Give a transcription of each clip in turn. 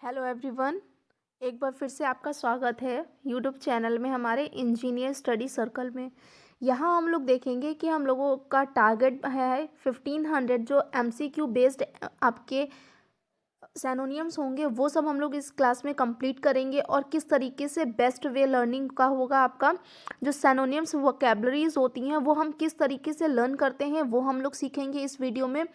Hello everyone. एक बार फिर से आपका स्वागत है यूट्यूब चैनल में हमारे इंजीनियर स्टडी सर्कल में। यहाँ हम लोग देखेंगे कि हम लोगों का टारगेट है 1500 जो एमसीक्यू बेस्ड आपके सैनोनियम्स होंगे वो सब हम लोग इस क्लास में कंप्लीट करेंगे और किस तरीके से बेस्ट वे लर्निंग का होगा। आपका जो सैनोनियम्स वोकैबलरीज होती हैं वो हम किस तरीके से लर्न करते हैं वो हम लोग सीखेंगे इस वीडियो में,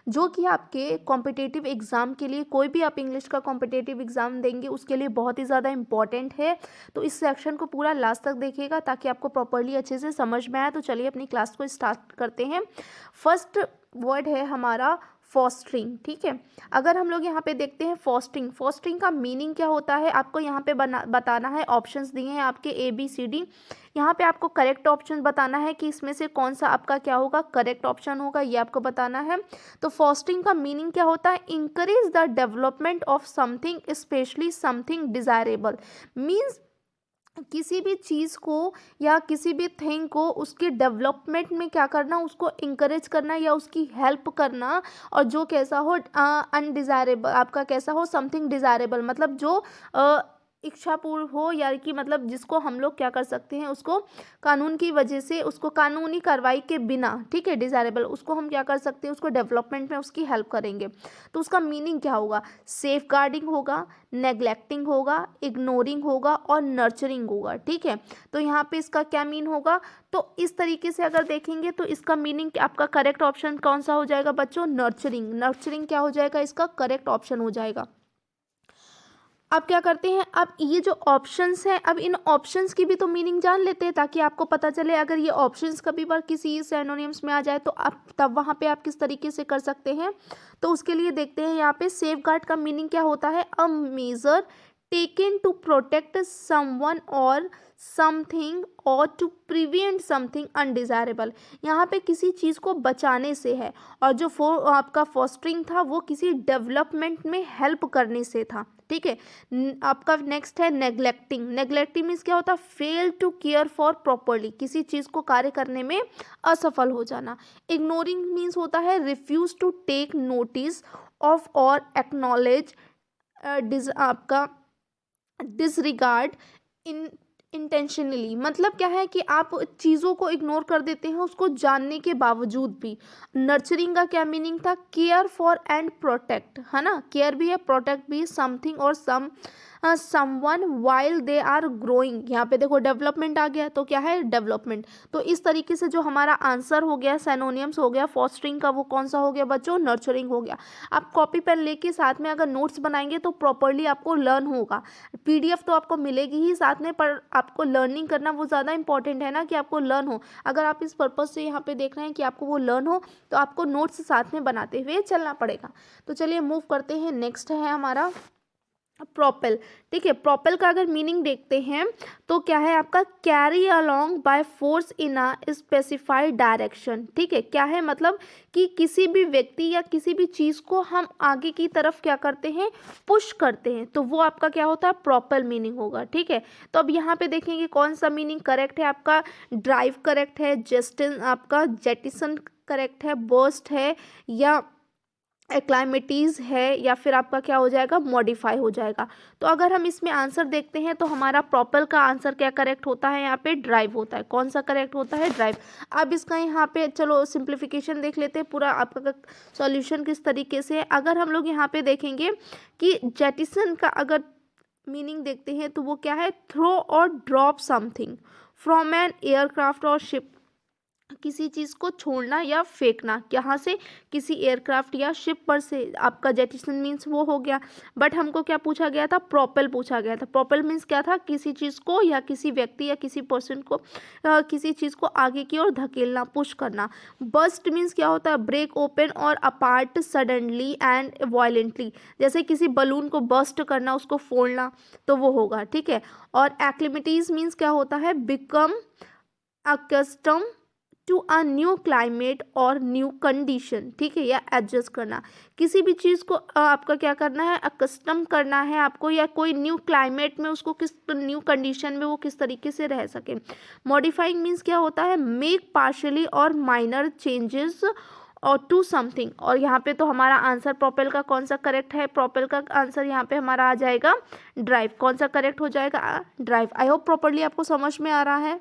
जो कि आपके कॉम्पिटिटिव एग्ज़ाम के लिए, कोई भी आप इंग्लिश का कॉम्पिटिटिव एग्ज़ाम देंगे उसके लिए बहुत ही ज़्यादा इंपॉर्टेंट है। तो इस सेक्शन को पूरा लास्ट तक देखिएगा ताकि आपको प्रॉपरली अच्छे से समझ में आए। तो चलिए अपनी क्लास को स्टार्ट करते हैं। फर्स्ट वर्ड है हमारा फॉस्टरिंग। ठीक है, अगर हम लोग यहाँ पे देखते हैं फॉस्टरिंग का मीनिंग क्या होता है आपको यहाँ पे बताना है। ऑप्शंस दिए हैं आपके ABCD। यहाँ पे आपको करेक्ट ऑप्शन बताना है कि इसमें से कौन सा आपका क्या होगा, करेक्ट ऑप्शन होगा, ये आपको बताना है। तो फॉस्टरिंग का मीनिंग क्या होता है? Encourage the development of something specially something desirable. Means किसी भी चीज़ को या किसी भी थिंग को उसके डेवलपमेंट में क्या करना, उसको इंकरेज करना या उसकी हेल्प करना। और जो कैसा हो अनडिज़ायरेबल, आपका कैसा हो समथिंग डिज़ायरेबल, मतलब जो इच्छापूर्ण हो, या कि मतलब जिसको हम लोग क्या कर सकते हैं, उसको कानून की वजह से, उसको कानूनी कार्रवाई के बिना, ठीक है, डिज़ायरेबल, उसको हम क्या कर सकते हैं, उसको डेवलपमेंट में उसकी हेल्प करेंगे। तो उसका मीनिंग क्या होगा? सेफ गार्डिंग होगा, नेग्लेक्टिंग होगा, इग्नोरिंग होगा और नर्चरिंग होगा। ठीक है, तो यहाँ पे इसका क्या मीन होगा? तो इस तरीके से अगर देखेंगे तो इसका मीनिंग आपका करेक्ट ऑप्शन कौन सा हो जाएगा बच्चों? नर्चरिंग। नर्चरिंग क्या हो जाएगा? इसका करेक्ट ऑप्शन हो जाएगा। अब क्या करते हैं, अब ये जो ऑप्शंस हैं, अब इन ऑप्शंस की भी तो मीनिंग जान लेते हैं ताकि आपको पता चले अगर ये ऑप्शंस कभी बार किसी सिनोनिम्स में आ जाए तो आप तब वहाँ पे आप किस तरीके से कर सकते हैं। तो उसके लिए देखते हैं यहाँ पे सेफ गार्ड का मीनिंग क्या होता है? A measure taken to protect someone और something or to prevent something undesirable. यहाँ पे किसी चीज़ को बचाने से है, और जो आपका फॉस्टरिंग था वो किसी डेवलपमेंट में हेल्प करने से था। ठीक है, आपका नेक्स्ट है नेग्लेक्टिंग। नेग्लेक्टिंग मीन्स क्या होता है? Fail to care for properly, किसी चीज़ को कार्य करने में असफल हो जाना। इग्नोरिंग मीन्स होता है refuse to take notice of और एक्नॉलेज आपका डिसरिगार्ड इन इंटेंशनली, मतलब क्या है कि आप चीज़ों को इग्नोर कर देते हैं उसको जानने के बावजूद भी। नर्चरिंग का क्या मीनिंग था? केयर फॉर एंड प्रोटेक्ट, है ना, केयर भी है प्रोटेक्ट भी, समथिंग और someone while they are growing. यहाँ पे देखो डेवलपमेंट आ गया, तो क्या है? डेवलपमेंट। तो इस तरीके से जो हमारा आंसर हो गया, सैनोनियम्स हो गया फॉस्टरिंग का, वो कौन सा हो गया बच्चों? नर्चरिंग हो गया। आप कॉपी पेन लेके साथ में अगर नोट्स बनाएंगे तो प्रॉपरली आपको लर्न होगा। PDF तो आपको मिलेगी ही साथ में, पर आपको लर्निंग करना वो ज़्यादा इंपॉर्टेंट है ना, कि आपको लर्न हो। अगर आप इस पर्पज़ से यहाँ पे देख रहे हैं कि आपको वो लर्न हो तो आपको नोट्स साथ में बनाते हुए चलना पड़ेगा। तो चलिए मूव करते हैं। नेक्स्ट है हमारा प्रोपेल। ठीक है, प्रोपेल का अगर मीनिंग देखते हैं तो क्या है आपका? Carry along by force in a specified direction. ठीक है, क्या है मतलब कि किसी भी व्यक्ति या किसी भी चीज़ को हम आगे की तरफ क्या करते हैं? पुश करते हैं, तो वो आपका क्या होता है? प्रोपेल मीनिंग होगा। ठीक है, तो अब यहाँ पे देखेंगे कौन सा मीनिंग करेक्ट है आपका। ड्राइव करेक्ट है, जेस्टिन आपका जेटिसन करेक्ट है, बर्स्ट है, या एक्लाइमेटीज है, या फिर आपका क्या हो जाएगा? मॉडिफाई हो जाएगा। तो अगर हम इसमें आंसर देखते हैं तो हमारा प्रॉपर का आंसर क्या करेक्ट होता है? यहाँ पे ड्राइव होता है। कौन सा करेक्ट होता है? ड्राइव। अब इसका यहाँ पे चलो सिंप्लीफिकेशन देख लेते हैं, पूरा आपका सॉल्यूशन किस तरीके से है। अगर हम लोग यहाँ पे देखेंगे कि जेटिसन का अगर मीनिंग देखते हैं तो वो क्या है? थ्रो और drop something from an aircraft और शिप, किसी चीज़ को छोड़ना या फेंकना। कहाँ से? किसी एयरक्राफ्ट या शिप पर से। आपका जेटिसन मीन्स वो हो गया, बट हमको क्या पूछा गया था? प्रोपेल पूछा गया था। प्रोपेल मीन्स क्या था? किसी चीज़ को या किसी व्यक्ति या किसी पर्सन को किसी चीज़ को आगे की ओर धकेलना, पुश करना। बस्ट मीन्स क्या होता है? ब्रेक ओपन और अपार्ट सडनली एंड वायलेंटली, जैसे किसी बलून को बस्ट करना, उसको फोड़ना, तो वो होगा। ठीक है, और एक्लिमिटीज मीन्स क्या होता है? Become accustomed to a new climate और न्यू कंडीशन। ठीक है, या एडजस्ट करना, किसी भी चीज़ को आपका क्या करना है? अकस्टम करना है आपको, या कोई न्यू क्लाइमेट में उसको किस न्यू कंडीशन में वो किस तरीके से रह सके। मॉडिफाइंग मीन्स क्या होता है? मेक पार्शली और माइनर चेंजेस और टू समथिंग, और यहाँ पे तो हमारा आंसर प्रोपेल का कौन सा करेक्ट है, प्रोपेल का आंसर यहाँ पे हमारा आ जाएगा ड्राइव। कौन सा करेक्ट हो जाएगा, ड्राइव। आई होप प्रॉपर्ली आपको समझ में आ रहा है,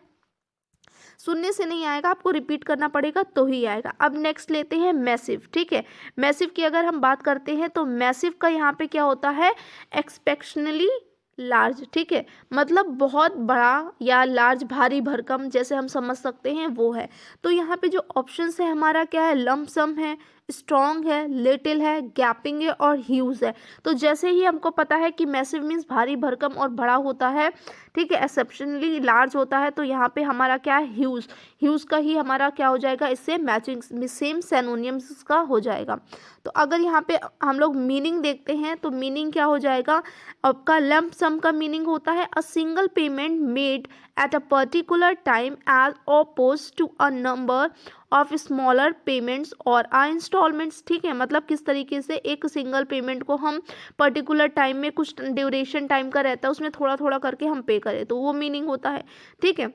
सुनने से नहीं आएगा, आपको रिपीट करना पड़ेगा तो ही आएगा। अब नेक्स्ट लेते हैं मैसिव, ठीक है। मैसिव की अगर हम बात करते हैं तो मैसिव का यहाँ पे क्या होता है, एक्सपेक्शनली लार्ज, ठीक है, मतलब बहुत बड़ा या लार्ज, भारी भरकम जैसे हम समझ सकते हैं वो है। तो यहाँ पे जो ऑप्शंस है हमारा क्या है, लम्प सम है, स्ट्रॉन्ग है, लिटिल है, गैपिंग है और ह्यूज है। तो जैसे ही हमको पता है कि मैसिव मीन्स भारी भरकम और बड़ा होता है, ठीक है, एक्सेप्शनली लार्ज होता है, तो यहाँ पे हमारा क्या है, ह्यूज। ह्यूज का ही हमारा क्या हो जाएगा, इससे मैचिंग सेम सिनोनिम्स का हो जाएगा। तो अगर यहाँ पे हम लोग मीनिंग देखते हैं तो मीनिंग क्या हो जाएगा आपका, लम्प सम का मीनिंग होता है a single payment made at a particular time as opposed to a number of smaller payments और इंस्टॉलमेंट्स, ठीक है, मतलब किस तरीके से एक सिंगल पेमेंट को हम पर्टिकुलर टाइम में, कुछ ड्यूरेशन टाइम का रहता है उसमें थोड़ा थोड़ा करके हम पे करें, तो वो मीनिंग होता है, ठीक है।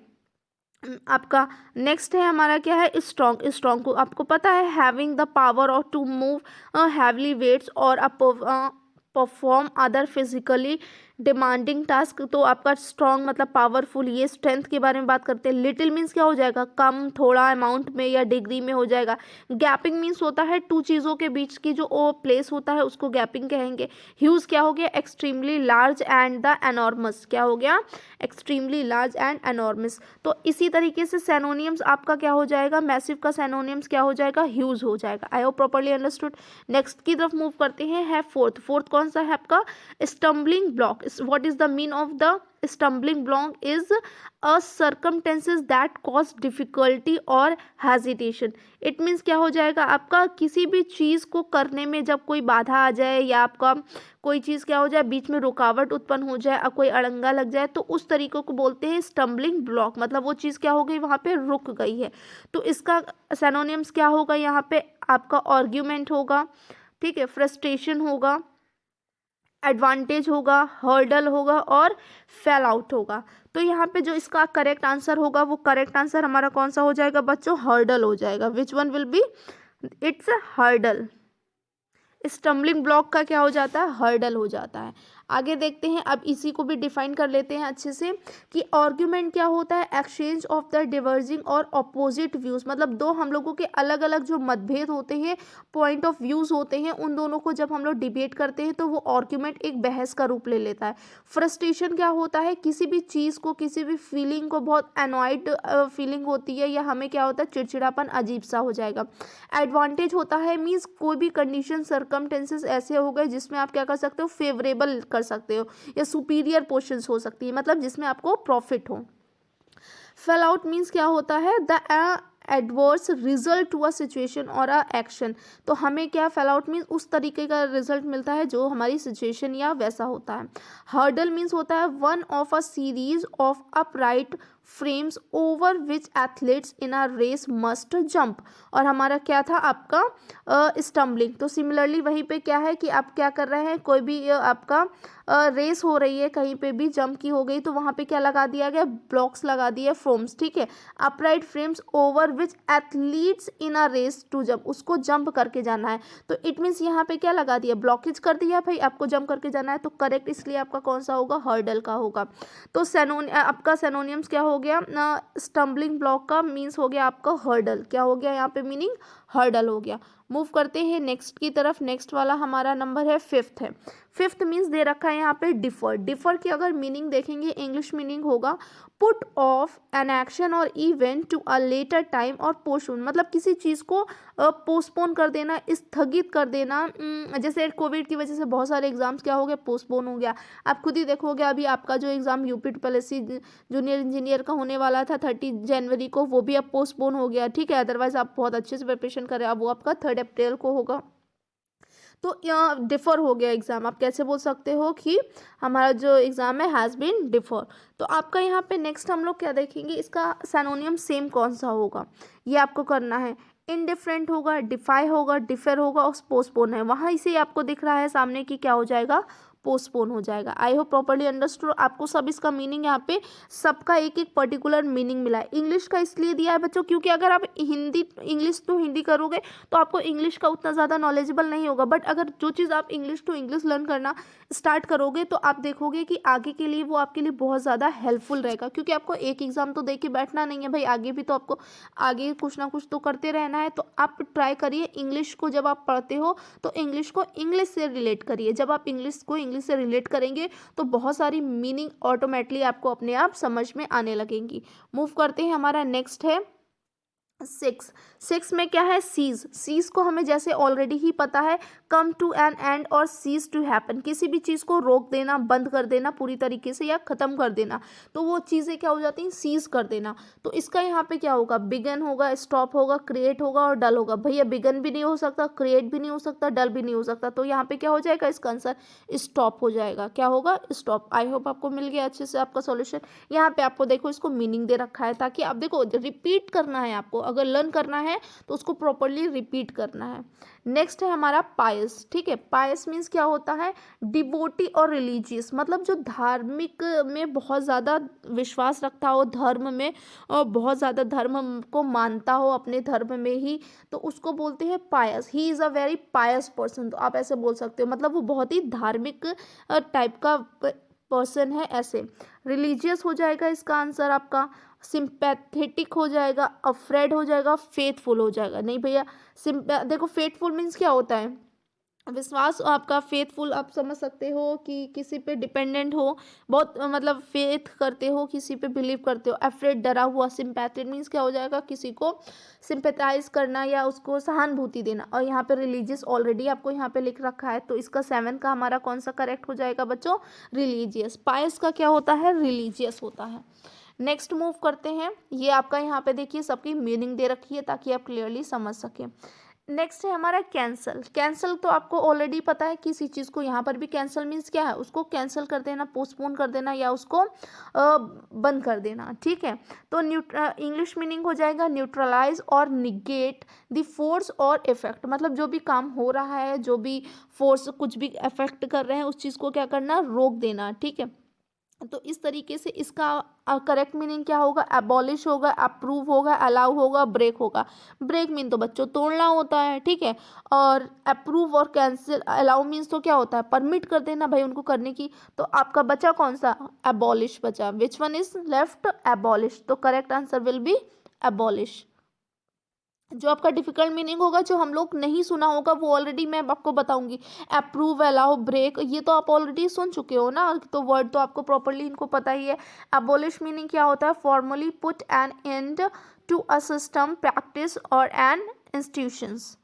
आपका नेक्स्ट है हमारा क्या है, स्ट्रॉन्ग। स्ट्रॉन्ग को आपको पता है having the power of to move heavily weights और perform other physically demanding task. तो आपका स्ट्रॉन्ग मतलब पावरफुल, ये स्ट्रेंथ के बारे में बात करते हैं। लिटिल मीन्स क्या हो जाएगा, कम, थोड़ा अमाउंट में या डिग्री में हो जाएगा। गैपिंग मीन्स होता है टू चीज़ों के बीच की जो वो प्लेस होता है उसको गैपिंग कहेंगे। ह्यूज क्या हो गया, extremely large and the enormous, क्या हो गया, एक्सट्रीमली लार्ज एंड एनॉर्मस। तो इसी तरीके से सैनोनियम्स आपका क्या हो जाएगा, मैसिव का सैनोनियम्स क्या हो जाएगा, ह्यूज हो जाएगा। I hope properly understood. Next की तरफ मूव करते हैं, है फोर्थ। फोर्थ कौन सा है आपका, stumbling block. What is the mean of the stumbling block is a circumstances that cause difficulty और hesitation। it means क्या हो जाएगा आपका, किसी भी चीज़ को करने में जब कोई बाधा आ जाए या आपका कोई चीज़ क्या हो जाए, बीच में रुकावट उत्पन्न हो जाए, कोई अड़ंगा लग जाए, तो उस तरीकों को बोलते हैं स्टम्बलिंग ब्लॉक। मतलब वो चीज़ क्या हो गई, वहाँ पे रुक गई है। तो इसका सिनोनिम्स क्या होगा, यहाँ पे आपका आर्ग्यूमेंट होगा, ठीक है, फ्रस्ट्रेशन होगा, एडवांटेज होगा, हर्डल होगा और फेल आउट होगा। तो यहाँ पे जो इसका करेक्ट आंसर होगा, वो करेक्ट आंसर हमारा कौन सा हो जाएगा बच्चों, हर्डल हो जाएगा। Which one will be, it's hurdle. Stumbling block का क्या हो जाता है, हर्डल हो जाता है। आगे देखते हैं, अब इसी को भी डिफाइन कर लेते हैं अच्छे से कि आर्ग्यूमेंट क्या होता है, एक्सचेंज ऑफ द डिवर्जिंग और अपोजिट व्यूज। मतलब दो हम लोगों के अलग अलग जो मतभेद होते हैं, पॉइंट ऑफ व्यूज होते हैं, उन दोनों को जब हम लोग डिबेट करते हैं तो वो आर्ग्यूमेंट एक बहस का रूप ले लेता है। फ्रस्ट्रेशन क्या होता है, किसी भी चीज़ को, किसी भी फीलिंग को, बहुत एनॉयड फीलिंग होती है या हमें क्या होता है, चिड़चिड़ापन अजीब सा हो जाएगा। एडवांटेज होता है मीन्स कोई भी कंडीशन, सर्कमटेंसेस ऐसे हो गए जिसमें आप क्या कर सकते हो, फेवरेबल कर सकते हो या सुपीरियर पोजीशंस हो सकती है, मतलब जिसमें आपको प्रॉफिट हो। फेल आउट मीन्स क्या होता है, the adverse result to a situation और अ एक्शन। तो हमें क्या, फेल आउट मीन्स उस तरीके का रिजल्ट मिलता है जो हमारी सिचुएशन या वैसा होता है। हर्डल मीन्स होता है one of a series of upright frames over which athletes in a race must jump. और हमारा क्या था आपका स्टम्बलिंग। तो सिमिलरली वहीं पे क्या है कि आप क्या कर रहे हैं, कोई भी आपका रेस हो रही है, कहीं पे भी जंप की हो गई तो वहाँ पे क्या लगा दिया गया, ब्लॉक्स लगा दिए, फ्रेम्स, ठीक है, upright frames over which athletes in a race to jump, उसको जंप करके जाना है। तो इट मीन्स यहाँ पे क्या लगा दिया, ब्लॉकेज कर दिया भाई, आपको जंप करके जाना है, तो करेक्ट इसलिए आपका कौन सा होगा, हर्डल का होगा। तो आपका सेनोनियम्स क्या हो गया, स्टम्बलिंग ब्लॉक का मीन्स हो गया आपका हर्डल, क्या हो गया यहाँ पे मीनिंग, हर्डल हो गया। मूव करते हैं नेक्स्ट की तरफ। नेक्स्ट वाला हमारा नंबर है फिफ्थ है। फिफ्थ मीन्स दे रखा है यहाँ पे डिफर। डिफर की अगर मीनिंग देखेंगे, इंग्लिश मीनिंग होगा पुट ऑफ एन एक्शन और event to a later time और पोस्टपोन। मतलब किसी चीज़ को पोस्टपोन कर देना, स्थगित कर देना। जैसे कोविड की वजह से बहुत सारे एग्जाम्स क्या हो गए, पोस्टपोन हो गया। आप खुद ही देखोगे अभी आपका जो exam UP PSC junior engineer का होने वाला था 30 जनवरी को, वो भी अब पोस्टपोन हो गया, ठीक है। अदरवाइज आप बहुत अच्छे से प्रिपरेशन करें, अब वो आपका 3 अप्रैल को होगा। तो यहाँ डिफ़र हो गया एग्ज़ाम। आप कैसे बोल सकते हो कि हमारा जो एग्ज़ाम है हैज़ बीन डिफ़र। तो आपका यहाँ पे नेक्स्ट हम लोग क्या देखेंगे, इसका सिनोनियम सेम कौन सा होगा, ये आपको करना है। इनडिफरेंट होगा, डिफाई होगा, डिफर होगा और पोस्टपोन है। वहाँ इसे आपको दिख रहा है सामने कि क्या हो जाएगा, पोस्टपोन हो जाएगा। I hope properly understood. आपको सब इसका मीनिंग यहाँ पे सबका एक एक पर्टिकुलर मीनिंग मिला है। इंग्लिश का इसलिए दिया है बच्चों क्योंकि अगर आप हिंदी इंग्लिश टू हिंदी करोगे तो आपको इंग्लिश का उतना ज़्यादा नॉलेजेबल नहीं होगा, बट अगर जो चीज़ आप इंग्लिश टू इंग्लिश लर्न करना स्टार्ट करोगे तो आप देखोगे कि आगे के लिए वो आपके लिए बहुत ज़्यादा हेल्पफुल रहेगा, क्योंकि आपको एक एग्ज़ाम तो दे के बैठना नहीं है भाई, आगे भी तो आपको आगे कुछ ना कुछ तो करते रहना है। तो आप ट्राई करिए इंग्लिश को, जब आप पढ़ते हो तो इंग्लिश को इंग्लिश से रिलेट करिए। जब आप इंग्लिश को इंग्लिश से रिलेट करेंगे तो बहुत सारी मीनिंग ऑटोमेटिकली आपको अपने आप समझ में आने लगेंगी। मूव करते हैं, हमारा नेक्स्ट है सिक्स। सिक्स में क्या है, सीज। सीज को हमें जैसे ऑलरेडी ही पता है, कम टू एन एंड और सीज टू हैपन, किसी भी चीज़ को रोक देना, बंद कर देना पूरी तरीके से या ख़त्म कर देना, तो वो चीज़ें क्या हो जाती हैं, सीज कर देना। तो इसका यहाँ पे क्या होगा, बिगन होगा, स्टॉप होगा, क्रिएट होगा और डल होगा। भैया बिगन भी नहीं हो सकता, क्रिएट भी नहीं हो सकता, डल भी नहीं हो सकता, तो यहाँ पे क्या हो जाएगा, इसका आंसर स्टॉप हो जाएगा। क्या होगा, स्टॉप। आई होप आपको मिल गया अच्छे से आपका सॉल्यूशन। यहाँ पे आपको देखो इसको मीनिंग दे रखा है ताकि आप देखो रिपीट करना है आपको, अगर लर्न करना है तो उसको प्रॉपरली रिपीट करना है। नेक्स्ट है हमारा पायस। ठीक है, पायस मीन्स क्या होता है, डिवोटी और रिलीजियस, मतलब जो धार्मिक में बहुत ज़्यादा विश्वास रखता हो, धर्म में और बहुत ज़्यादा धर्म को मानता हो अपने धर्म में ही, तो उसको बोलते हैं pious. He is a very pious person, तो आप ऐसे बोल सकते हो, मतलब वो बहुत ही धार्मिक टाइप का पर्सन है ऐसे। रिलीजियस हो जाएगा इसका आंसर आपका, सिंपैथेटिक हो जाएगा, अफ्रेड हो जाएगा, फेथफुल हो जाएगा। नहीं भैया, देखो फेथफुल मीन्स क्या होता है, विश्वास आपका, फेथफुल आप समझ सकते हो कि किसी पे डिपेंडेंट हो, बहुत मतलब फेथ करते हो, किसी पे बिलीव करते हो। अफ्रेड डरा हुआ, सिंपैथेटिक मीन्स क्या हो जाएगा, किसी को सिंपैथाइज करना या उसको सहानुभूति देना। और यहाँ पे रिलीजियस ऑलरेडी आपको यहाँ पे लिख रखा है, तो इसका 7 का हमारा कौन सा करेक्ट हो जाएगा बच्चों, रिलीजियस। पायस का क्या होता है, रिलीजियस होता है। नेक्स्ट मूव करते हैं, ये आपका यहाँ पे देखिए सबकी मीनिंग दे रखी है ताकि आप क्लियरली समझ सकें। नेक्स्ट है हमारा कैंसल। कैंसल तो आपको ऑलरेडी पता है, किसी चीज़ को यहाँ पर भी कैंसल मीन्स क्या है, उसको कैंसिल कर देना, पोस्टपोन कर देना या उसको बंद कर देना। ठीक है, तो इंग्लिश मीनिंग हो जाएगा न्यूट्रलाइज और निगेट द फोर्स और इफेक्ट, मतलब जो भी काम हो रहा है, जो भी फोर्स कुछ भी इफेक्ट कर रहे हैं उस चीज़ को क्या करना, रोक देना। ठीक है, तो इस तरीके से इसका करेक्ट मीनिंग क्या होगा, एबॉलिश होगा, अप्रूव होगा, अलाउ होगा, ब्रेक होगा। ब्रेक मीन तो बच्चों तोड़ना होता है, ठीक है, और अप्रूव और कैंसिल, अलाउ मीन्स तो क्या होता है, परमिट कर देना भाई उनको करने की। तो आपका बचा कौन सा, एबॉलिश बचा। Which one is left, abolish, तो correct answer will be abolish. जो आपका डिफिकल्ट मीनिंग होगा, जो हम लोग नहीं सुना होगा, वो ऑलरेडी मैं आपको बताऊंगी। अप्रूव, अलाउ, ब्रेक, ये तो आप ऑलरेडी सुन चुके हो ना, तो वर्ड तो आपको प्रॉपरली इनको पता ही है। एबॉलिश मीनिंग क्या होता है, formally put an end to a system, practice और एन इंस्टीट्यूशंस।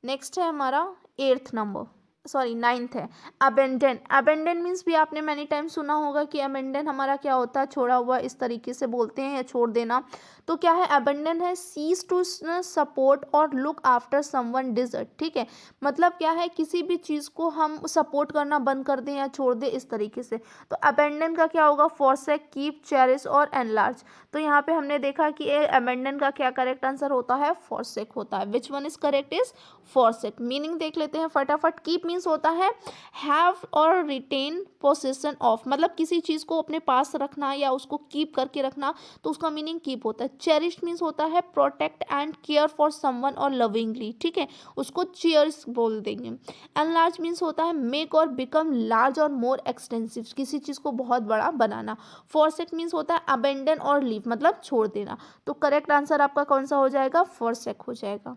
नेक्स्ट है हमारा 8th नंबर, सॉरी 9th है, अबेंडन। अबेंडन मीन्स भी आपने मैनी टाइम सुना होगा कि अबेंडन हमारा क्या होता है, छोड़ा हुआ, इस तरीके से बोलते हैं, या छोड़ देना। तो क्या है, अबेंडन है सीज टू सपोर्ट और लुक आफ्टर समवन डिजर्ट। ठीक है, मतलब क्या है, किसी भी चीज़ को हम सपोर्ट करना बंद कर दें या छोड़ दें, इस तरीके से। तो अबेंडन का क्या होगा, फॉरसेक, कीप, चेरिश और एनलार्ज। तो यहाँ पे हमने देखा कि अबेंडन का क्या करेक्ट आंसर होता है, फॉरसेक होता है। विच one is correct is forsake. Meaning देख लेते हैं फटाफट। कीप मीन्स होता है हैव और रिटेन पोसेशन ऑफ, मतलब किसी चीज़ को अपने पास रखना या उसको कीप करके रखना, तो उसका मीनिंग कीप होता है। चेरिश मीन्स होता है protect and care for someone और लविंगली, ठीक है, उसको चेरिश बोल देंगे। एनलार्ज मीन्स होता है मेक और बिकम लार्ज और मोर एक्सटेंसिव, किसी चीज़ को बहुत बड़ा बनाना। फॉरसेक मीन्स होता है अबेंडन और लीव, मतलब छोड़ देना। तो करेक्ट आंसर आपका कौन सा हो जाएगा, फॉरसेक हो जाएगा।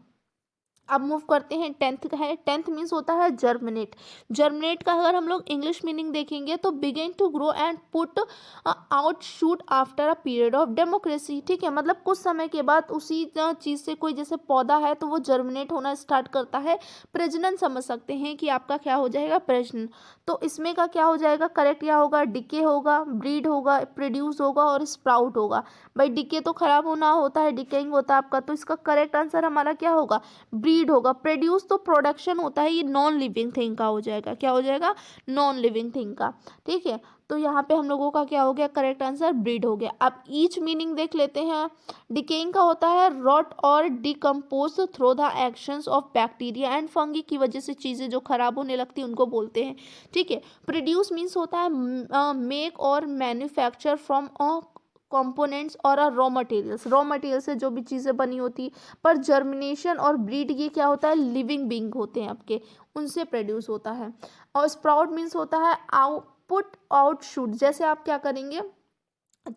अब मूव करते हैं 10th का है। 10th मीन्स होता है जर्मिनेट। जर्मिनेट का अगर हम लोग इंग्लिश मीनिंग देखेंगे तो begin to grow and put out shoot after a period of democracy. ठीक है, मतलब कुछ समय के बाद उसी चीज़ से कोई जैसे पौधा है तो वो जर्मिनेट होना स्टार्ट करता है। प्रजनन समझ सकते हैं कि आपका क्या हो जाएगा, प्रजनन। तो इसमें का क्या हो जाएगा, करेक्ट क्या होगा, डिके होगा, ब्रीड होगा, प्रोड्यूस होगा और स्प्राउट होगा। भाई डिके तो खराब होना होता है, डिकेइंग होता है आपका, तो इसका करेक्ट आंसर हमारा क्या होगा, ब्रीड ब्रीड होगा। प्रोड्यूस तो प्रोडक्शन होता है, ये नॉन लिविंग थिंग का हो जाएगा। क्या हो जाएगा? नॉन लिविंग थिंग का। ठीक है, तो यहाँ पे हम लोगों का क्या हो गया? करेक्ट आंसर ब्रीड हो गया। अब ईच मीनिंग देख लेते हैं। डिकेइंग का होता है रॉट और decompose through the actions of bacteria and fungi, की वजह से चीज़ें जो खराब होने लगती हैं उनको बोलते हैं। ठीक है, प्रोड्यूस मीन्स होता है मेक और मैन्युफैक्चर फ्रॉम कंपोनेंट्स और रॉ मटेरियल्स, रॉ मटेरियल से जो भी चीज़ें बनी होती। पर जर्मिनेशन और ब्रीड ये क्या होता है? लिविंग बीइंग होते हैं आपके, उनसे प्रोड्यूस होता है। और स्प्राउट मीन्स होता है आउटपुट आउटशूट, जैसे आप क्या करेंगे,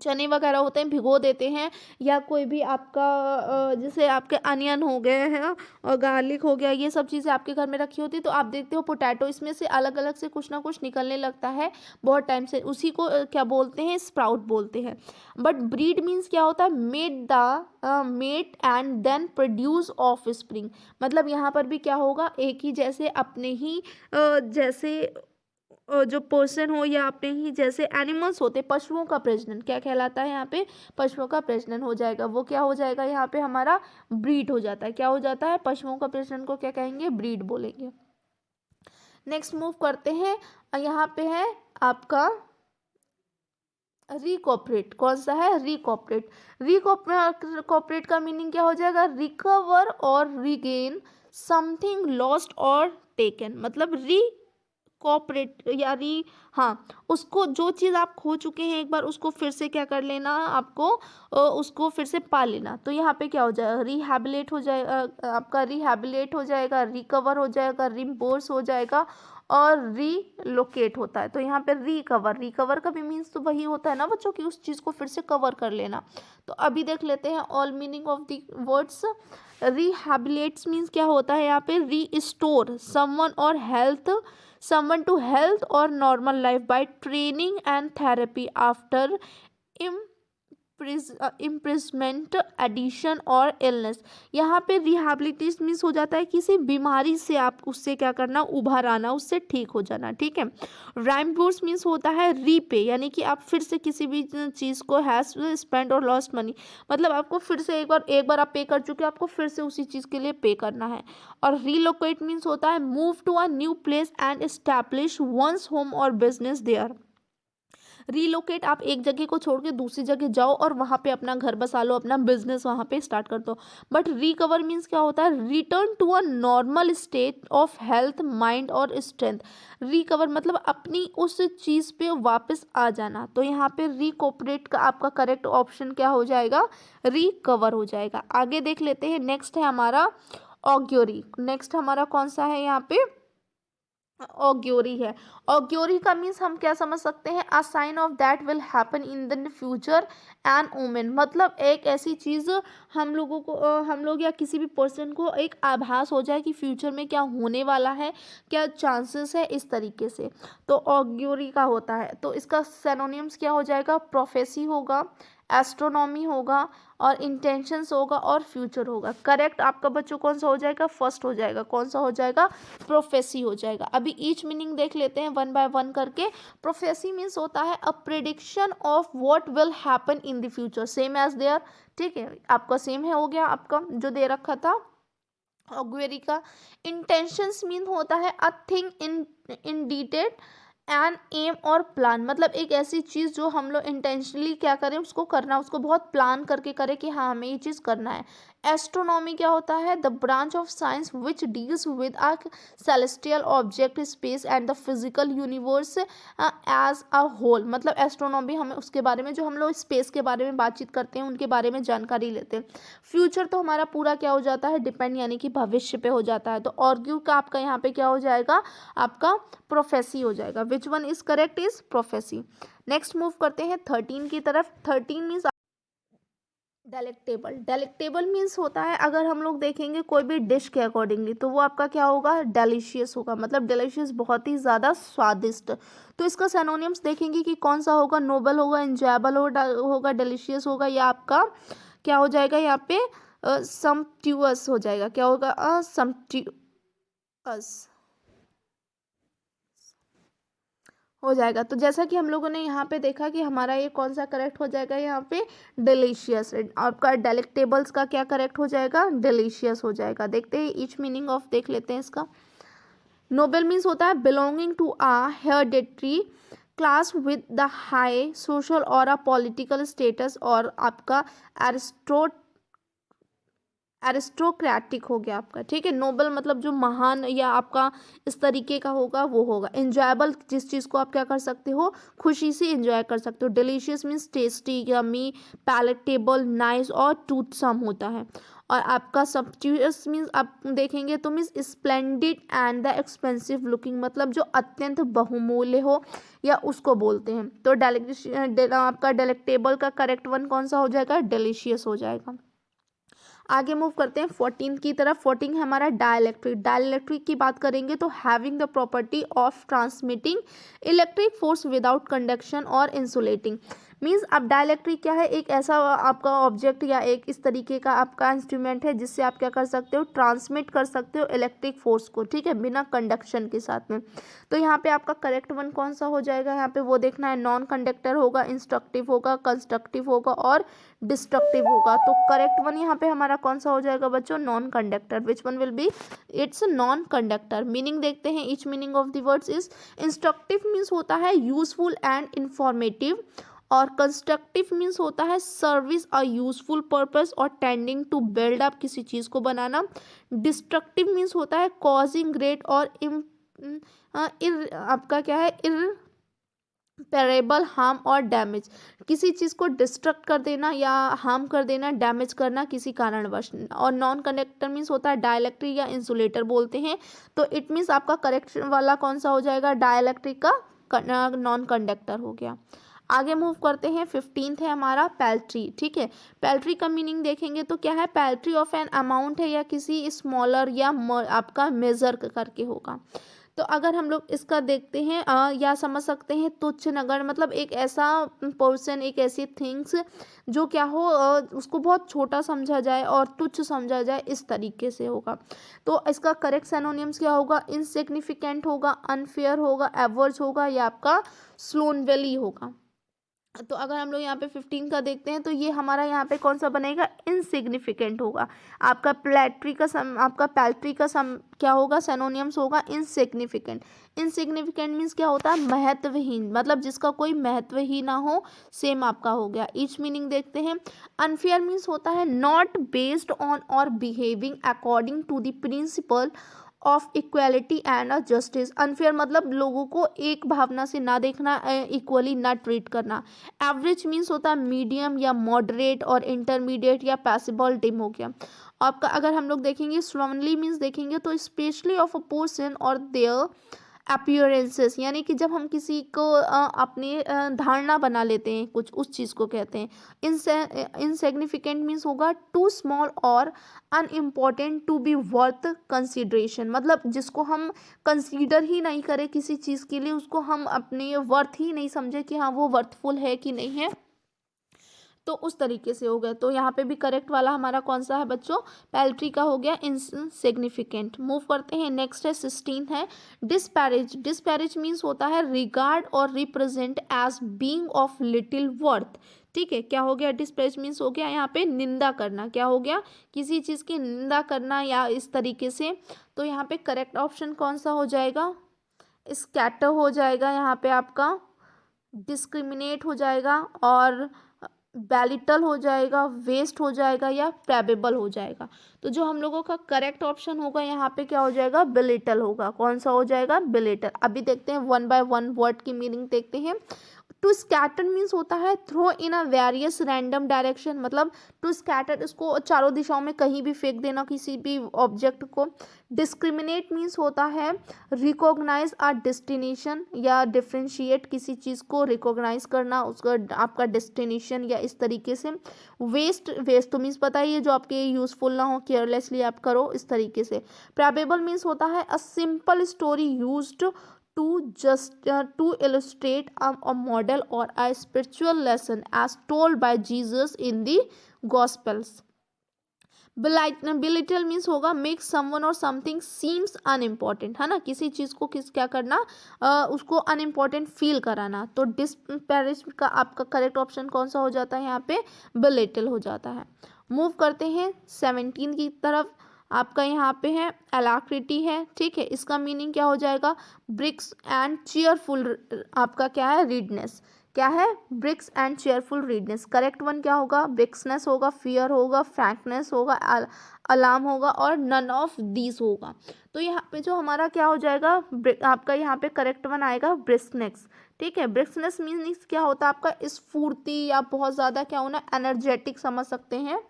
चने वगैरह होते हैं भिगो देते हैं, या कोई भी आपका जैसे आपके अनियन हो गए हैं और गार्लिक हो गया, ये सब चीज़ें आपके घर में रखी होती है, तो आप देखते हो पोटैटो इसमें से अलग अलग से कुछ ना कुछ निकलने लगता है बहुत टाइम से, उसी को क्या बोलते हैं? स्प्राउट बोलते हैं। बट ब्रीड मीन्स क्या होता है? Mate and then produce offspring, मतलब यहाँ पर भी क्या होगा? एक ही जैसे अपने ही जैसे जो पर्सन हो या अपने ही जैसे एनिमल्स होते, पशुओं का प्रजनन क्या कहलाता है? यहाँ पे पशुओं का प्रजनन हो जाएगा। वो क्या हो जाएगा? यहाँ पे हमारा ब्रीड हो जाता है। क्या हो जाता है? पशुओं का प्रजनन को क्या कहेंगे? ब्रीड बोलेंगे। नेक्स्ट मूव करते हैं, यहाँ पे है आपका रिकॉपरेट। कौन सा है? रिकॉपरेट। रिकॉपरेट का मीनिंग क्या हो जाएगा? रिकवर और रिगेन समथिंग लॉस्ट और टेकन, मतलब कोऑपरेट या हाँ, उसको जो चीज़ आप खो चुके हैं एक बार, उसको फिर से क्या कर लेना आपको? उसको फिर से पा लेना। तो यहाँ पे क्या हो जाएगा? रिहैबिलेट हो जाएगा, आपका रिहैबिलेट हो जाएगा, रिकवर हो जाएगा, रिम्बोर्स हो जाएगा और रीलोकेट होता है। तो यहाँ पे रिकवर, रिकवर का भी मीन्स तो वही होता है ना बच्चों की, उस चीज़ को फिर से कवर कर लेना। तो अभी देख लेते हैं all meaning of the words. Rehabilitates means क्या होता है? यहाँ पे रीस्टोर समवन और health, someone to health or normal life by training and therapy after imprisonment, addiction और illness। यहाँ पे रिहैबिलिटेशन मीन्स हो जाता है किसी बीमारी से आप उससे क्या करना? उभर आना, उससे ठीक हो जाना। ठीक है, राइमबोर्स मीन्स होता है रीपे, यानी कि आप फिर से किसी भी चीज़ को हैज स्पेंड और लॉस्ट मनी, मतलब आपको फिर से एक बार आप पे कर चुके हो, आपको फिर से उसी चीज़ के लिए पे करना है। और रीलोकेट मीन्स होता है move to a new place and establish one's home और बिजनेस देयर। रीलोकेट, आप एक जगह को छोड़ के दूसरी जगह जाओ और वहाँ पे अपना घर बसा लो, अपना बिजनेस वहाँ पे स्टार्ट कर दो। बट रिकवर मीन्स क्या होता है? Return to a normal state of health, mind और स्ट्रेंथ। रिकवर मतलब अपनी उस चीज़ पे वापस आ जाना। तो यहाँ पे रिकोपरेट का आपका करेक्ट ऑप्शन क्या हो जाएगा? रिकवर हो जाएगा। आगे देख लेते हैं, नेक्स्ट है हमारा ऑग्योरी। नेक्स्ट हमारा कौन सा है? यहाँ पे ऑग्योरी है। ऑग्योरी का मीन्स हम क्या समझ सकते हैं? A sign of that will happen in the future and omen, मतलब एक ऐसी चीज़ हम लोगों को हम लोग या किसी भी पर्सन को एक आभास हो जाए कि फ्यूचर में क्या होने वाला है, क्या चांसेस है, इस तरीके से। तो ऑग्योरी का होता है, तो इसका सिनोनिम्स क्या हो जाएगा? प्रोफेसी होगा, एस्ट्रोनॉमी होगा और इंटेंशंस होगा और फ्यूचर होगा। करेक्ट आपका बच्चों कौन सा हो जाएगा? फर्स्ट हो जाएगा। कौन सा हो जाएगा? प्रोफेसी हो जाएगा। अभी ईच मीनिंग देख लेते हैं वन बाय वन करके। प्रोफेसी मीन्स होता है a prediction of what will happen in the future, same as there. ठीक है, आपका सेम है, हो गया आपका जो दे रखा था ऑग्वेरी का। इंटेंशंस मीन होता है a thing in detail an aim और प्लान, मतलब एक ऐसी चीज़ जो हम लोग इंटेंशनली क्या करें, उसको करना, उसको बहुत प्लान करके करें कि हाँ हमें ये चीज़ करना है। एस्ट्रोनॉमी क्या होता है? The branch of science which deals with a celestial object, space and the physical universe as a whole, मतलब एस्ट्रोनॉमी हमें उसके बारे में, जो हम लोग स्पेस के बारे में बातचीत करते हैं उनके बारे में जानकारी लेते हैं। फ्यूचर तो हमारा पूरा क्या हो जाता है? डिपेंड, यानी कि भविष्य पे हो जाता है। तो ऑर्ग्यू का आपका यहाँ पे क्या हो जाएगा? आपका प्रोफेसी हो जाएगा। विच one is correct? Is prophecy. Next move करते हैं 13 की तरफ। 13 मीन्स डेलेक्टेबल। डेलेक्टेबल मीन्स होता है, अगर हम लोग देखेंगे कोई भी डिश के अकॉर्डिंगली, तो वो आपका क्या होगा? डेलिशियस होगा, मतलब डेलिशियस बहुत ही ज़्यादा स्वादिष्ट। तो इसका सिनोनिम्स देखेंगे कि कौन सा होगा? नोबल होगा, इंजॉयबल होगा, डेलिशियस होगा, या आपका क्या हो जाएगा यहाँ पे? सम्प्ट्यूअस हो जाएगा। क्या होगा? सम्प्ट्यूअस। हो जाएगा। तो जैसा कि हम लोगों ने यहाँ पे देखा कि हमारा ये कौन सा करेक्ट हो जाएगा, यहाँ पे डिलीशियस। आपका डेलेक्टेबल्स का क्या करेक्ट हो जाएगा, डिलीशियस हो जाएगा। देखते हैं ईच मीनिंग ऑफ, देख लेते हैं इसका। नोबल मीन्स होता है belonging to a hereditary class with the high social और अ पॉलिटिकल स्टेटस, और आपका एरिस्टोक्रेटिक हो गया आपका, ठीक है। नोबल मतलब जो महान या आपका इस तरीके का होगा वो होगा। इंजॉयबल, जिस चीज़ को आप क्या कर सकते हो, खुशी से इंजॉय कर सकते हो। Delicious means tasty, yummy, palatable, nice और टूथसम होता है। और आपका सब्स्टिट्यूस मीन्स आप देखेंगे तो means splendid and the expensive looking, मतलब जो अत्यंत बहुमूल्य हो या उसको बोलते हैं। तो आपका डेलेक्टेबल का करेक्ट वन कौन सा हो जाएगा, डिलीशियस हो जाएगा। आगे मूव करते हैं 14 की तरफ। 14 है हमारा डाइलेक्ट्रिक। डाइलेक्ट्रिक की बात करेंगे तो having the property of transmitting electric force without conduction और इंसुलेटिंग। मीन्स अब डाइलेक्ट्रिक क्या है, एक ऐसा आपका ऑब्जेक्ट या एक इस तरीके का आपका इंस्ट्रूमेंट है जिससे आप क्या कर सकते हो, ट्रांसमिट कर सकते हो इलेक्ट्रिक फोर्स को, ठीक है, बिना कंडक्शन के साथ में। तो यहाँ पे आपका करेक्ट वन कौन सा हो जाएगा, यहाँ पे वो देखना है। नॉन कंडक्टर होगा, इंस्ट्रक्टिव होगा, कंस्ट्रक्टिव होगा और डिस्ट्रक्टिव होगा। तो करेक्ट वन यहाँ पे हमारा कौन सा हो जाएगा बच्चों, non conductor. Which one will be, it's non conductor. Meaning देखते हैं, each meaning of the words is, instructive means होता है यूजफुल एंड इंफॉर्मेटिव, और कंस्ट्रक्टिव मीन्स होता है सर्विस अ यूजफुल पर्पस और टेंडिंग टू बिल्ड अप, किसी चीज़ को बनाना। डिस्ट्रक्टिव मीन्स होता है कॉजिंग ग्रेट और आपका क्या है, पेरेबल हार्म और डैमेज, किसी चीज़ को डिस्ट्रक्ट कर देना या हार्म कर देना, डैमेज करना किसी कारणवश। और नॉन कंडक्टर मीन्स होता है डाइलेक्ट्रिक या इंसुलेटर बोलते हैं। तो इट मीन्स आपका करेक्ट वाला कौन सा हो जाएगा, डाइलेक्ट्रिक का नॉन कंडक्टर हो गया। आगे मूव करते हैं 15th है हमारा पैल्ट्री, ठीक है। पैल्ट्री का मीनिंग देखेंगे तो क्या है, पैल्ट्री ऑफ एन अमाउंट है या किसी स्मॉलर या आपका मेजर करके होगा। तो अगर हम लोग इसका देखते हैं या समझ सकते हैं तुच्छ नगर, मतलब एक ऐसा पर्सन, एक ऐसी थिंग्स जो क्या हो उसको बहुत छोटा समझा जाए और तुच्छ समझा जाए, इस तरीके से होगा। तो इसका करेक्ट सिनोनिम्स क्या होगा, इनसिग्निफिकेंट होगा, अनफेयर होगा, एवरेज होगा या आपका स्लोनवेली होगा। तो अगर हम लोग यहाँ पे 15 का देखते हैं तो ये हमारा यहाँ पे कौन सा बनेगा, इनसिग्निफिकेंट होगा। आपका आपका पैल्ट्री का क्या होगा, सिनोनिम्स होगा इनसिग्निफिकेंट। इनसिग्निफिकेंट मीन्स क्या होता है, महत्वहीन, मतलब जिसका कोई महत्व ही ना हो, सेम आपका हो गया। ईच मीनिंग देखते हैं। अनफेयर मीन्स होता है नॉट बेस्ड ऑन और behaving according to the principle of equality and a justice. Unfair मतलब लोगों को एक भावना से ना देखना, इक्वली ना ट्रीट करना। एवरेज मीन्स होता है मीडियम या मॉडरेट, और इंटरमीडिएट या पैसिबल डिम हो गया आपका। अगर हम लोग देखेंगे स्लोनली मीन्स देखेंगे तो स्पेशली ऑफ अ पर्सन और देयर अपीयरेंसेस, यानी कि जब हम किसी को अपनी धारणा बना लेते हैं कुछ, उस चीज़ को कहते हैं। इनसिग्निफिकेंट मीन्स होगा टू स्मॉल और unimportant to be worth consideration, मतलब जिसको हम कंसीडर ही नहीं करें किसी चीज़ के लिए, उसको हम अपने वर्थ ही नहीं समझे कि हाँ वो वर्थफुल है कि नहीं है, तो उस तरीके से हो गया। तो यहाँ पे भी करेक्ट वाला हमारा कौन सा है बच्चों, पैल्ट्री का हो गया इनसिग्निफिकेंट। मूव करते हैं, नेक्स्ट है 16 है डिस्पैरेज। डिस्पैरेज मीन्स होता है रिगार्ड और represent as being of little worth, ठीक है। क्या हो गया, डिस्पैरेज मीन्स हो गया यहाँ पे निंदा करना, क्या हो गया, किसी चीज़ की निंदा करना या इस तरीके से। तो यहाँ पे करेक्ट ऑप्शन कौन सा हो जाएगा, स्कैटर हो जाएगा, यहाँ पे आपका डिस्क्रिमिनेट हो जाएगा, और बैलिटल हो जाएगा, वेस्ट हो जाएगा या प्रेबेबल हो जाएगा। तो जो हम लोगों का करेक्ट ऑप्शन होगा यहाँ पे क्या हो जाएगा, बिलिटल होगा। कौन सा हो जाएगा, बिलिटल। अभी देखते हैं वन बाय वन वर्ड की मीनिंग देखते हैं। टू स्कैटर मीन्स होता है throw in a various random direction, मतलब टू स्कैटर इसको चारों दिशाओं में कहीं भी फेंक देना किसी भी ऑब्जेक्ट को। डिस्क्रिमिनेट मीन्स होता है रिकॉग्नाइज अ डेस्टिनेशन या डिफ्रेंशिएट, किसी चीज़ को रिकॉग्नाइज करना, उसका आपका डेस्टिनेशन या इस तरीके से। वेस्ट, वेस्ट तो मीन्स पता ही है जो आपके यूजफुल ना हो, केयरलेसली आप करो, इस तरीके से। प्रोबेबल मीन्स होता है a simple story used to illustrate a model or a spiritual lesson as told by Jesus in the Gospels. Belittle means होगा मेक समवन और समथिंग सीम्स अनइम्पॉर्टेंट, है ना, किसी चीज़ को क्या करना, उसको अनइम्पॉर्टेंट फील कराना। तो डिसपैरिज का आपका करेक्ट ऑप्शन कौन सा हो जाता है यहाँ पे, बिलिटल हो जाता है। मूव करते हैं 17 की तरफ। आपका यहाँ पे है अलाक्रिटी है, ठीक है, इसका मीनिंग क्या हो जाएगा, ब्रिक्स एंड चीयरफुल, आपका क्या है, रीडनेस, क्या है, brisk and cheerful readiness. Correct one क्या होगा, ब्रिक्सनेस होगा, फियर होगा, फ्रैंकनेस होगा, अलार्म होगा और नन ऑफ दीज होगा। तो यहाँ पे जो हमारा क्या हो जाएगा, आपका यहाँ पे करेक्ट वन आएगा ब्रिस्कनेस, ठीक है। ब्रिस्कनेस मीन्स क्या होता है आपका, स्फूर्ति या बहुत ज़्यादा क्या होना, एनर्जेटिक समझ सकते हैं,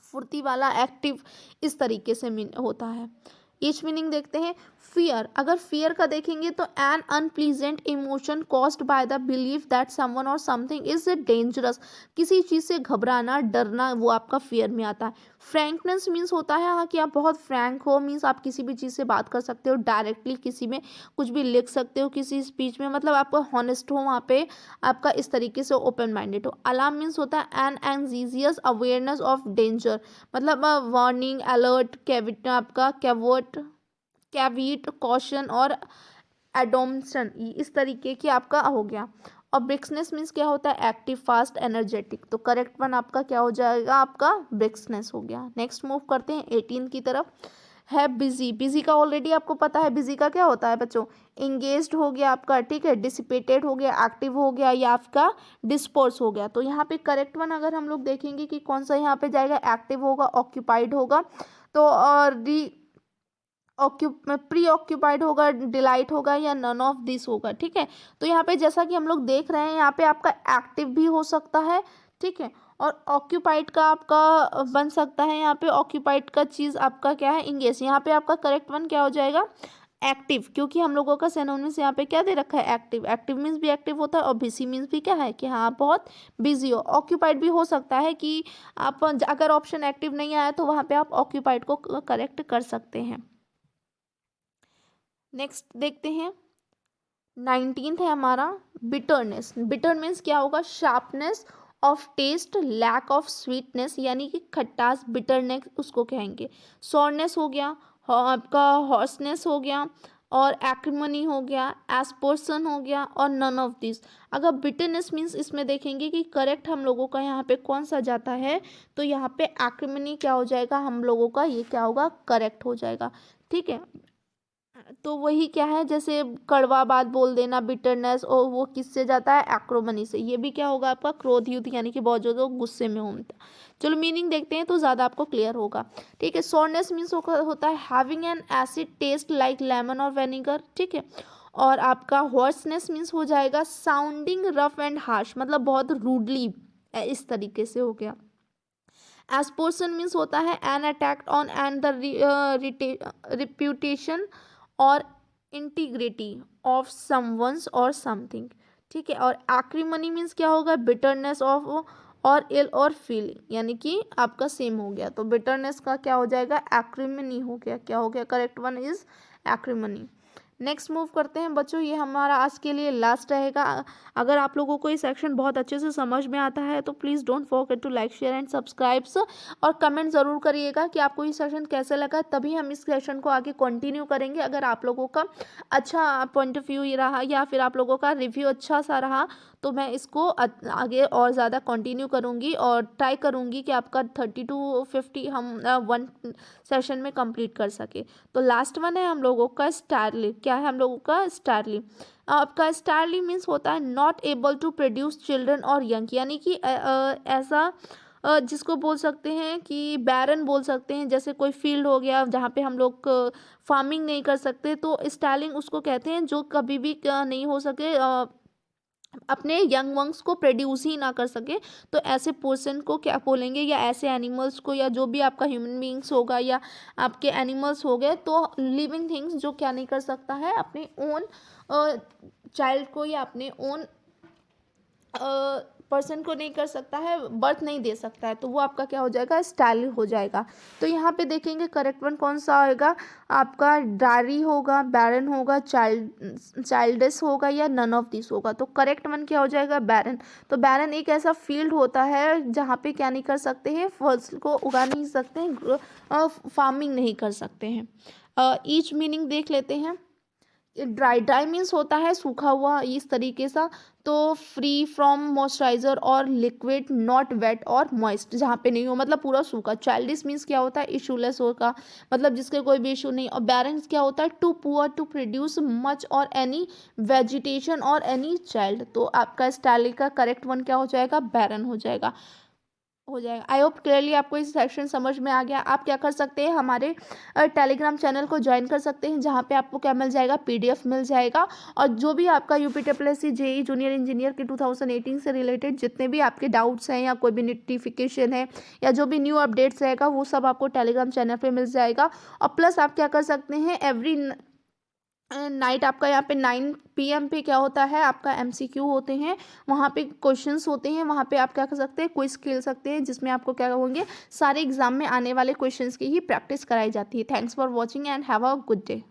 फुर्ती वाला, एक्टिव, इस तरीके से होता है। ईच मीनिंग देखते हैं। फियर, अगर फियर का देखेंगे तो an unpleasant emotion caused by the belief that someone और समथिंग इज डेंजरस, किसी चीज़ से घबराना, डरना, वो आपका फियर में आता है। फ्रैंकनेस मीन्स होता है हाँ कि आप बहुत फ्रैंक हो, मीन्स आप किसी भी चीज़ से बात कर सकते हो डायरेक्टली, किसी में कुछ भी लिख सकते हो किसी स्पीच में, मतलब आपका हॉनेस्ट हो वहाँ पे, आपका इस तरीके से ओपन माइंडेड हो। अलार्म मीन्स होता है एन एंग्जीजियस अवेयरनेस ऑफ डेंजर, मतलब वार्निंग, अलर्ट, कैविट, आपका कैवीट, कॉशन और एडोम्सन, इस तरीके की आपका हो गया। और ब्रिक्सनेस मीन्स क्या होता है, एक्टिव, फास्ट, एनर्जेटिक। तो करेक्ट वन आपका क्या हो जाएगा, आपका ब्रिक्सनेस हो गया। नेक्स्ट मूव करते हैं 18 की तरफ। है बिजी, बिजी का ऑलरेडी आपको पता है, बिजी का क्या होता है बच्चों, इंगेज्ड हो गया आपका, ठीक है, डिसिपेटेड हो गया, एक्टिव हो गया, या आपका डिस्पर्स हो गया। तो यहाँ पे करेक्ट वन अगर हम लोग देखेंगे कि कौन सा यहाँ पे जाएगा, एक्टिव होगा, ऑक्यूपाइड होगा, तो और प्री ऑक्यूपाइड होगा, डिलाइट होगा, या नन ऑफ दिस होगा, ठीक है। तो यहाँ पे जैसा कि हम लोग देख रहे हैं, यहाँ पे आपका एक्टिव भी हो सकता है, ठीक है, और ऑक्यूपाइड का आपका बन सकता है, यहाँ पे ऑक्यूपाइड का चीज़ आपका क्या है, इंगेज। यहाँ पे आपका करेक्ट वन क्या हो जाएगा, एक्टिव, क्योंकि हम लोगों का सिनोनिम्स यहाँ पे क्या दे रखा है, एक्टिव। एक्टिव मीन्स भी एक्टिव होता है और बिजी मीन्स भी क्या है कि हाँ आप बहुत बिजी हो। ऑक्यूपाइड भी हो सकता है कि आप अगर ऑप्शन एक्टिव नहीं आया तो वहाँ पे आप ऑक्यूपाइड को करेक्ट कर सकते हैं। नेक्स्ट देखते हैं 19th है हमारा बिटरनेस। बिटर मीन्स क्या होगा, sharpness of taste, lack of sweetness, यानी कि खट्टास, बिटरनेस उसको कहेंगे। सॉरनेस हो गया, आपका हॉर्सनेस हो गया, और एक्रिमनी हो गया, एस्पर्सन हो गया, और नन ऑफ दिस। अगर बिटरनेस मीन्स इसमें देखेंगे कि करेक्ट हम लोगों का यहाँ पे कौन सा जाता है, तो यहाँ पे एक्रिमनी क्या हो जाएगा हम लोगों का, ये क्या होगा, करेक्ट हो जाएगा, ठीक है। तो वही क्या है, जैसे कड़वा बात बोल देना, बिटरनेस, और वो किससे जाता है, एक्रोमनी से। ये भी क्या होगा आपका, क्रोध युद्ध, यानी कि बहुत ज़्यादा गुस्से में होता। चलो मीनिंग देखते हैं तो ज़्यादा आपको क्लियर होगा, ठीक है। सोरनेस मीन्स होता है having an acid taste like lemon और वेनिगर, ठीक है। और आपका हॉर्सनेस मीन्स हो जाएगा साउंडिंग रफ एंड हार्श, मतलब बहुत रूडली, इस तरीके से हो गया। एस्पर्सन मीन्स होता है an attack on and the reputation और इंटीग्रिटी ऑफ समवंस और समथिंग, ठीक है। और एक्रीमनी मीन्स क्या होगा, बिटरनेस ऑफ और इल और फीलिंग, यानी कि आपका सेम हो गया। तो बिटरनेस का क्या हो जाएगा, एक्रीमनी हो गया, क्या हो गया, correct one is acrimony. Next move करते हैं बच्चों, ये हमारा आज के लिए लास्ट रहेगा। अगर आप लोगों को ये सेक्शन बहुत अच्छे से समझ में आता है तो please don't forget to like, share and subscribes, और कमेंट ज़रूर करिएगा कि आपको ये सेशन कैसे लगा, तभी हम इस सेशन को आगे कंटिन्यू करेंगे। अगर आप लोगों का अच्छा पॉइंट ऑफ व्यू ये रहा, या फिर आप लोगों का रिव्यू अच्छा सा रहा, तो मैं इसको आगे और ज़्यादा कंटिन्यू करूँगी, और ट्राई करूँगी कि आपका 30 to 50 हम वन सेशन में कंप्लीट कर सके। तो लास्ट वन है हम लोगों का स्टारली। क्या है हम लोगों का, स्टारली। आपका स्टारली मीन्स होता है not able to produce children और यंग, यानी कि ऐसा जिसको बोल सकते हैं कि बैरन बोल सकते हैं, जैसे कोई फील्ड हो गया जहाँ पे हम लोग फार्मिंग नहीं कर सकते, तो स्टार्लिंग उसको कहते हैं जो कभी भी नहीं हो सके, अपने यंग वंग्स को प्रोड्यूस ही ना कर सके। तो ऐसे पर्सन को क्या बोलेंगे, या ऐसे एनिमल्स को, या जो भी आपका ह्यूमन बींग्स होगा या आपके एनिमल्स हो गए, तो लिविंग थिंग्स जो क्या नहीं कर सकता है, अपने ओन चाइल्ड को या अपने ओन पर्सन को नहीं कर सकता है, बर्थ नहीं दे सकता है, तो वो आपका क्या हो जाएगा, स्टाइल हो जाएगा। तो यहाँ पे देखेंगे करेक्ट वन कौन सा होगा आपका, ड्रारी होगा, बैरन होगा, चाइल्डस होगा, या नन ऑफ दिस होगा। तो करेक्ट वन क्या हो जाएगा, बैरन। तो बैरन एक ऐसा फील्ड होता है जहाँ पे क्या नहीं कर सकते हैं, फसल को उगा नहीं सकते हैं, फार्मिंग नहीं कर सकते हैं। ईच मीनिंग देख लेते हैं। ड्राई मीन्स होता है सूखा हुआ इस तरीके सा। तो फ्री फ्रॉम मॉइस्चराइजर और लिक्विड, नॉट वेट और मॉइस्ट, जहाँ पे नहीं हो मतलब पूरा सूखा। चाइल्डिश मीन्स क्या होता है, इशूलेस होगा, मतलब जिसके कोई भी इशू नहीं। और बैरन क्या होता है, too poor to produce much और एनी वेजिटेशन और एनी चाइल्ड। तो आपका स्टाइल का करेक्ट वन क्या हो जाएगा, बैरन हो जाएगा। आई होप क्लियरली आपको इस सेक्शन समझ में आ गया। आप क्या कर सकते हैं, हमारे टेलीग्राम चैनल को ज्वाइन कर सकते हैं, जहाँ पे आपको क्या मिल जाएगा, पीडीएफ मिल जाएगा। और जो भी आपका यूपीटीएससी जेई जूनियर इंजीनियर के 2018 से रिलेटेड जितने भी आपके डाउट्स हैं या कोई भी नोटिफिकेशन है या जो भी न्यू अपडेट्स रहेगा वो सब आपको टेलीग्राम चैनल पे मिल जाएगा। और प्लस आप क्या कर सकते हैं, एवरी नाइट आपका यहाँ पे 9 PM पे क्या होता है, आपका MCQ होते हैं, वहाँ पे क्वेश्चंस होते हैं, वहाँ पे आप क्या कर सकते हैं, क्विज खेल सकते हैं, जिसमें आपको क्या होंगे, सारे एग्जाम में आने वाले क्वेश्चंस की ही प्रैक्टिस कराई जाती है। Thanks for watching and have a good day.